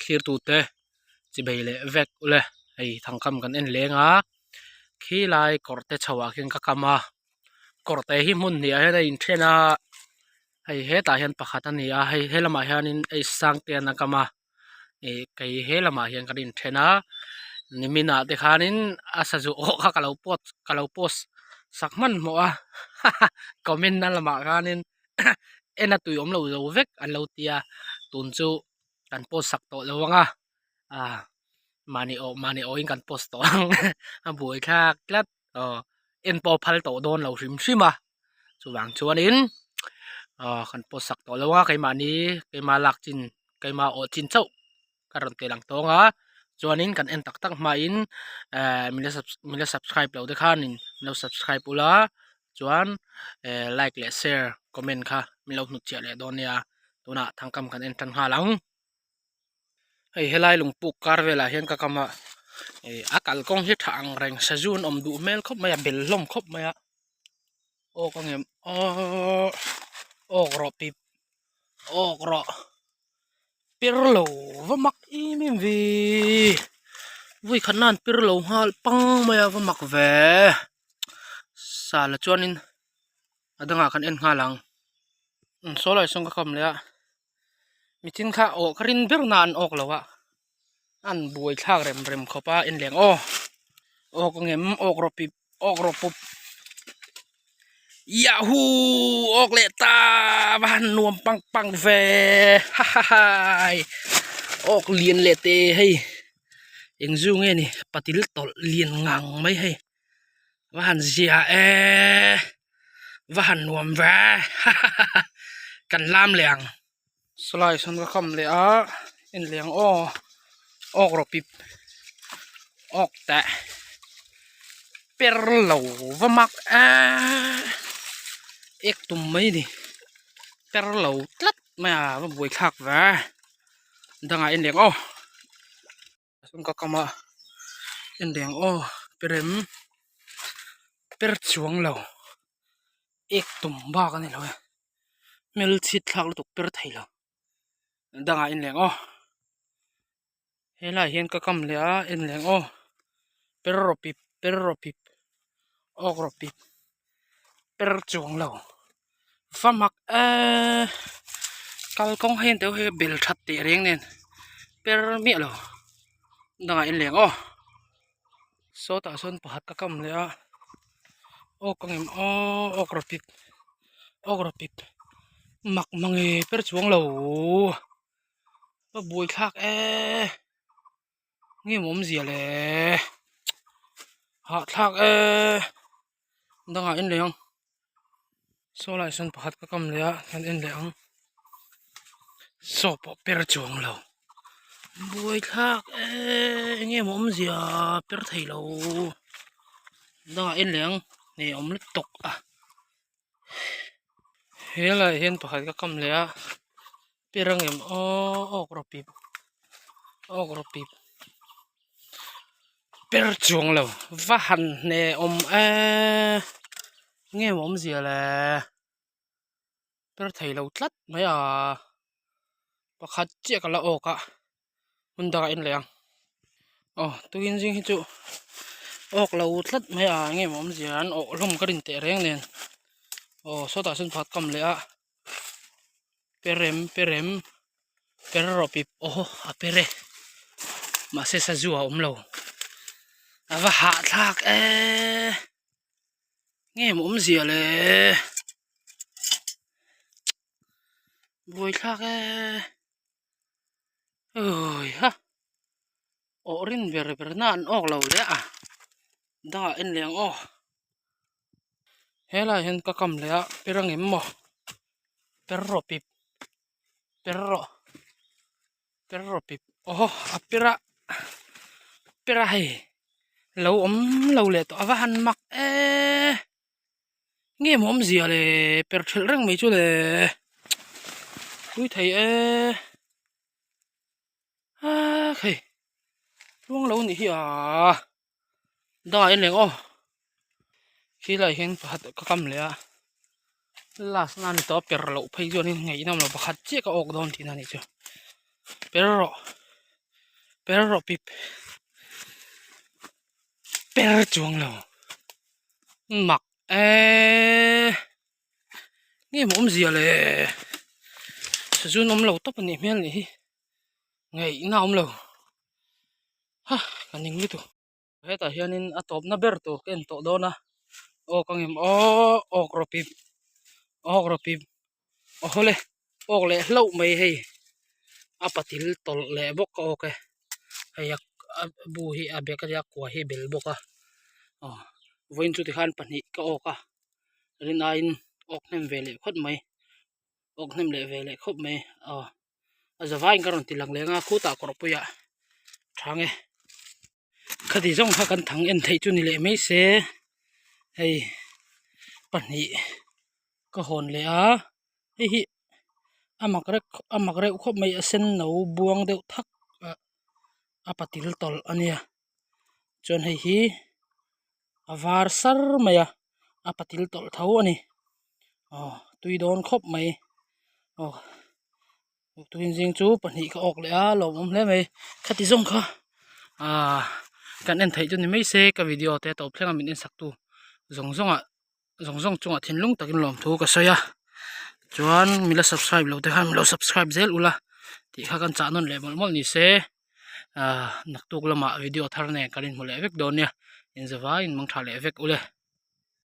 clear tu te chi bei le vek ule hei thangkam kan en lenga khi lai korte chawa kin ka kama korte hi mun ni a hena in thena hei heta hian pakhat ani a hei helama hianin ei sang te na kama e kai helama hian kan in thena nimina te khanin asaju o kha kalau post sakman mo a comment na lama khanin ena tui om lo zo vek an lo tia tun chu kan post sak to lawanga à mani o in kan post to a buai kha klat en po phal to don lo hrim hrim a chuwang chuanin kan post sak to lawanga keimani lak chin keima o chin chau karon te lang tonga chuanin kan en tak tak ma in mila subscribe lo de khanin no subscribe ula chuan like le share comment kha milo nu chia le donia tuna thangkam kan en tan ha lang hei helai lungpuk karvela hian ka kama akal kong hi thang reng sajun om du mel khop maya bel lom khop maya o kongem o gro pip o gro pirlo vamak imim vi vui khanan pirlo hal pang maya vamak ve sala chuanin adanga kan en ngalang solai song ka kam le mitin kha o karin bernan ok lawa an buai thak rem khopa in leng o kongem ok ro pup yahoo ok le ta van nuam pang ve ha ha ha ok lien le te hei eng zu nge ni patil tol lien ngang mai hei van zia van nuam ve kan lam leng slai son ka kham le a in leng o ok ro pip ok ta perlo vamak ek tum mai ni perlo tlat ma va buai khak va danga in leng o sun ka kama in leng o perem per chuang lo ek tum ba ka ni lo mel chit thak lu tuk per thailo danga in leng o hela hian ka kam le a in leng o perro pip ok ro pip per chuang lo famak kal kong hen te he bel that te reng nen per mi lo danga in leng o so ta son pahat ka kam le a o kongem ok ro pip mak mangi per chuang lo ba bui khak nge mom zia le ha thak danga in leng so lai son pahat ka kam le a kan in leng so po per chuang lo bui khak nge mom zia per thailo danga in leng ne om le tok a helai hian pakhat ka kam le a pirangem ok ro pip per chuang lo va han ne om nghe mom zia le per thailo tlat mai a pakhat che kala oka hunda in leng tuin jing hi chu ok lo tlat mai a nghe mom zia an ok lom ka rin te reng nen so ta sun phat kam le a perem perro pip a pere ma se sa zuwa lo ava ha thak nghe mom zia le bui thak oi ha rin ver na an ok lo le a da en leng hela hen ka kam le a pirangem mo perro pip a pira hei lo om lo le to ava han mak nghe mom zia le per thil reng mai chu le tui thei khei luang lo ni hi a da en leng khi lại hen pakhat ka kam le a last nan to per lo phei jo ni ngei nam lo pakhat che ka ok don thi na ni chu perro per ro pi per chuang lo mặc nghe mồm gì à lệ sử dụng ông lâu tóc anh em này ngày nào ông lâu ha anh em biết rồi hết tại hiện in atop na ber to ken to do na o kang em o kropip o hole o le lâu mày hay apatil tol le bok ko ke hay bu hi abeka ya kwa hi bel boka voin chu ti khan pani ka oka rin ain ok nem vele khot mai ok nem le vele khop mai azawai karon tilang lenga khuta korpuya thange khadi jong kha kan thang en thei chu ni le mai se hei pani ka hon le a hi amakre khop mai asen no buang deuh thak apatil tol ania chon hei hi avar sar maya apatil tol thau ani tui don khop mai tuin jing chu pani ka ok le a lom le mai khati jong kha kan en thei chu ni mai se ka video te to thlenga min in sak tu zong chunga thinlung takin lom thu ka soya chuan mila subscribe lo te khan lo subscribe zel ula ti kha kan cha non le mol ni se nak tuk lama video thar ne kalin mole vek don nia in zawa in mang thale vek ule